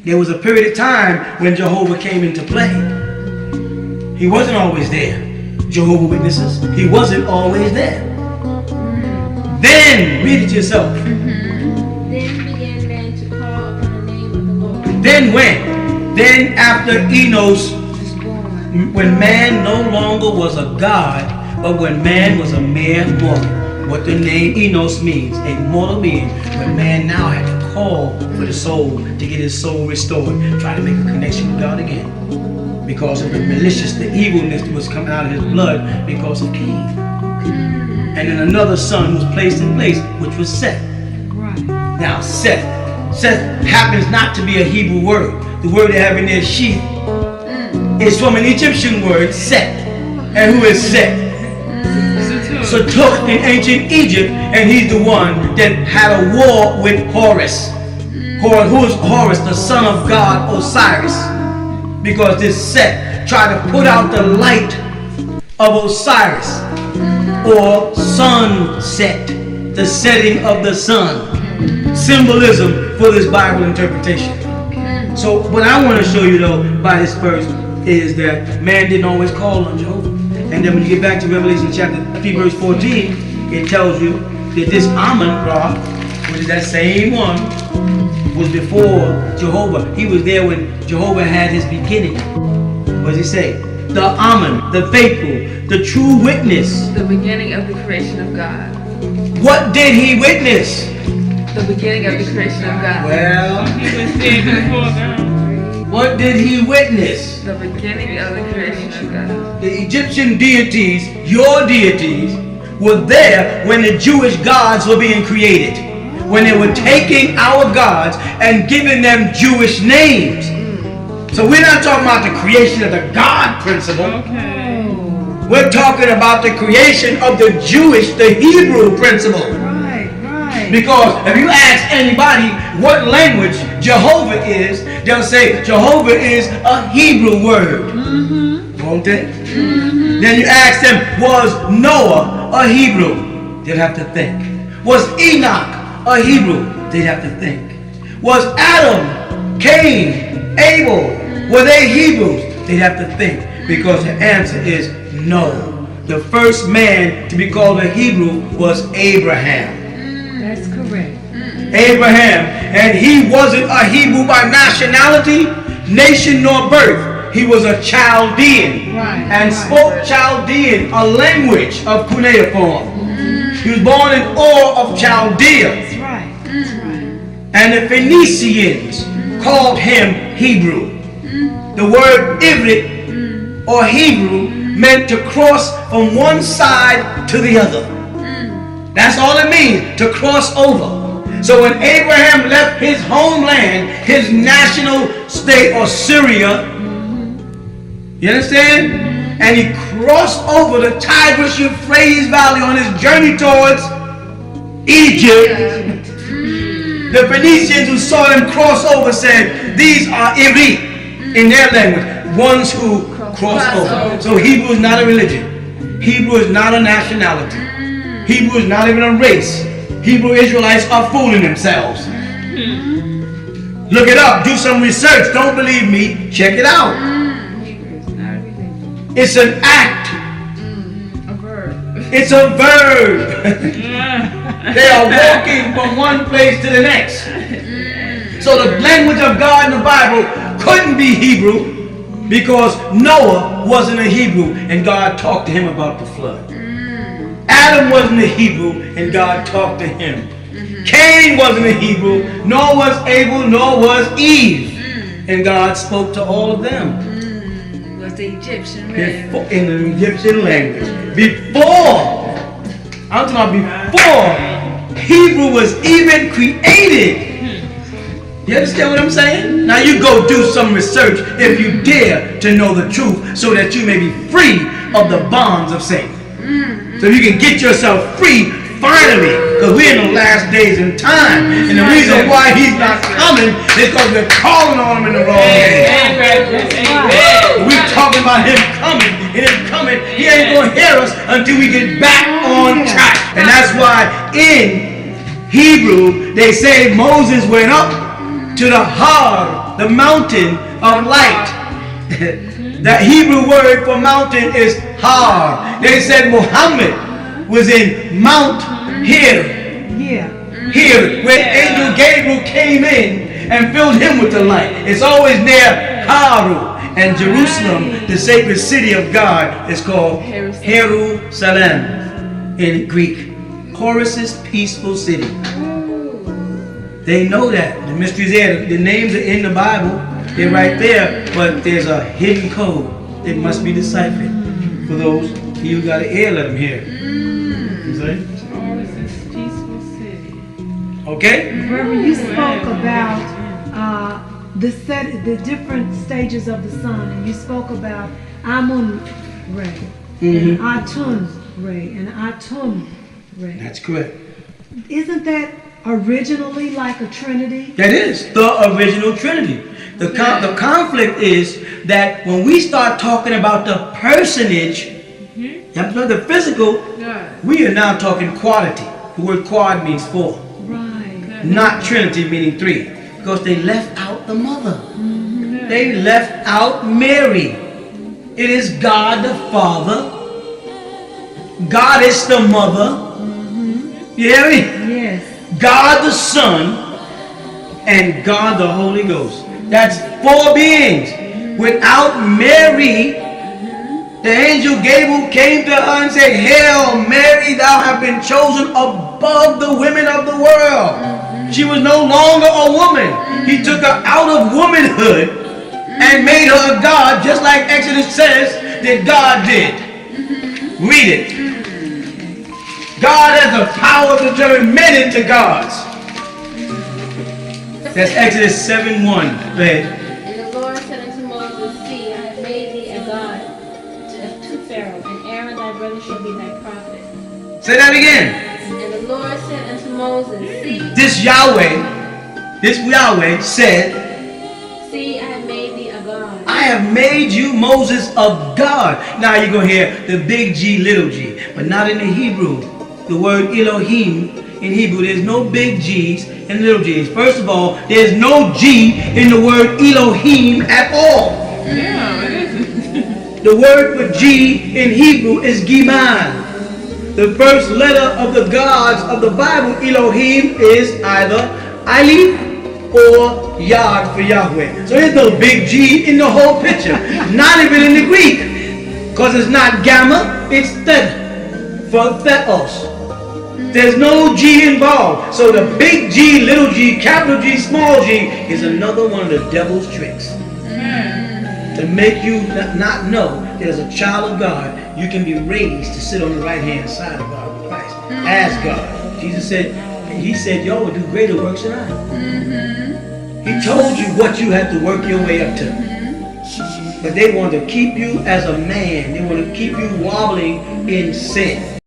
There was a period of time when Jehovah came into play. He wasn't always there. Jehovah Witnesses, he wasn't always there. Then, read it yourself. Then began man to call upon the name of the Lord. Then when? Then after Enos Was born. when man no longer was a god, but when man was a mere mortal. What the name Enos means, a mortal being, when man now had to call for the soul to get his soul restored, try to make a connection with God again. Because of the malicious, the evilness that was coming out of his blood because of Cain. And then another son was placed in place, which was Seth. Right. Now Seth happens not to be a Hebrew word. The word they have in there, sheath, is from an Egyptian word, Seth. And who is Seth? Satuk in ancient Egypt, and he's the one that had a war with Horus. Who is Horus? The son of God Osiris. Because this Seth tried to put out the light of Osiris, or sunset, the setting of the sun. Symbolism for this Bible interpretation. So what I want to show you though by this verse is that man didn't always call on Jehovah. And then when you get back to Revelation chapter 3 verse 14, it tells you that this Amun-Ra, which is that same one, was before Jehovah. He was there when Jehovah had his beginning. What does he say? The Amun, the faithful, the true witness. The beginning of the creation of God. What did he witness? The beginning of the creation of God. Well, He was dead before God. what did he witness? The beginning of the creation of God. The Egyptian deities, your deities, were there when the Jewish gods were being created. When they were taking our gods and giving them Jewish names. So we're not talking about the creation of the God principle. Okay. We're talking about the creation of the Jewish, the Hebrew principle. Right, right. Because if you ask anybody what language Jehovah is, they'll say Jehovah is a Hebrew word. Won't they? Then you ask them, was Noah a Hebrew? They'll have to think. Was Enoch a Hebrew? They'd have to think. Was Adam, Cain, Abel, were they Hebrews? They'd have to think. Because the answer is no. The first man to be called a Hebrew was Abraham. That's correct. Abraham. And he wasn't a Hebrew by nationality, nation, nor birth. He was a Chaldean. Right, And spoke Chaldean, a language of cuneiform. He was born in Ur of Chaldea. That's right. That's right. And the Phoenicians called him Hebrew. The word Ivrit or Hebrew meant to cross from one side to the other. That's all it means, to cross over. So when Abraham left his homeland, his national state or Syria, you understand? And he crossed over the Tigris Euphrates Valley on his journey towards Egypt. The Phoenicians who saw them cross over said, these are Ivri in their language, ones who cross over. So Hebrew is not a religion. Hebrew is not a nationality. Hebrew is not even a race. Hebrew Israelites are fooling themselves. Look it up. Do some research. Don't believe me. Check it out. It's an act. A verb. It's a verb. They are walking from one place to the next. So the language of God in the Bible couldn't be Hebrew because Noah wasn't a Hebrew and God talked to him about the flood. Adam wasn't a Hebrew and God talked to him. Cain wasn't a Hebrew, nor was Abel, nor was Eve. And God spoke to all of them. The Egyptian man. In the Egyptian language. Before, I'm talking about before Hebrew was even created. You understand what I'm saying? Now you go do some research if you dare to know the truth so that you may be free of the bonds of Satan. So you can get yourself free finally, because we're in the last days and time. And the reason why he's not coming is because we're calling on him in the wrong way. We're talking about him coming, and him coming, he ain't going to hear us until we get back on track. And that's why in Hebrew they say Moses went up to the Har, the mountain of light. The Hebrew word for mountain is Har. They said Muhammad was in Mount Hir. Yeah. Here, where Angel Gabriel came in and filled him with the light. It's always near Haru. And Jerusalem, the sacred city of God, is called Jerusalem in Greek. Horus's peaceful city. They know that. The mystery's there. The names are in the Bible. They're right there. But there's a hidden code that must be deciphered for those who got an ear, let them hear. You see? Horus's peaceful city. Okay? Reverend, you spoke about the different stages of the sun, and you spoke about Amun-Ra, and Atun-Ra, and Atum-Ra. That's correct. Isn't that originally like a trinity? That is the original Trinity. The conflict is that when we start talking about the personage, the physical, we are now talking quality. The word quad means four. Right. Not Trinity meaning three. Because they left out the mother. They left out Mary. It is God the Father. God is the mother. You hear me? Yes. God the Son and God the Holy Ghost. That's four beings. Without Mary, the angel Gabriel came to her and said, "Hail Mary, thou hast been chosen above the women of the world." She was no longer a woman. He took her out of womanhood and made her a God, just like Exodus says that God did. Read it. God has the power to turn men into gods. That's Exodus 7:1. Go ahead. And the Lord said unto Moses, See, I have made thee a God to Pharaoh, and Aaron thy brother shall be thy prophet. Say that again. And the Lord said unto Moses, This Yahweh said, See, I have made thee a God. I have made you, Moses, a God. Now you're going to hear the big G, little g, but not in the Hebrew. The word Elohim in Hebrew, there's no big G's and little g's. First of all, there's no G in the word Elohim at all. Yeah, it isn't. The word for G in Hebrew is Giman. The first letter of the gods of the Bible, Elohim, is either Aleph or Yod for Yahweh. So there's no big G in the whole picture. Not even in the Greek. Because it's not gamma, it's theta for theos. There's no G involved. So the big G, little g, capital G, small g is another one of the devil's tricks. To make you not know that as a child of God, you can be raised to sit on the right hand side of God with Christ. As God. Jesus said, He said, y'all will do greater works than I. He told you what you had to work your way up to. But they want to keep you as a man. They want to keep you wobbling in sin.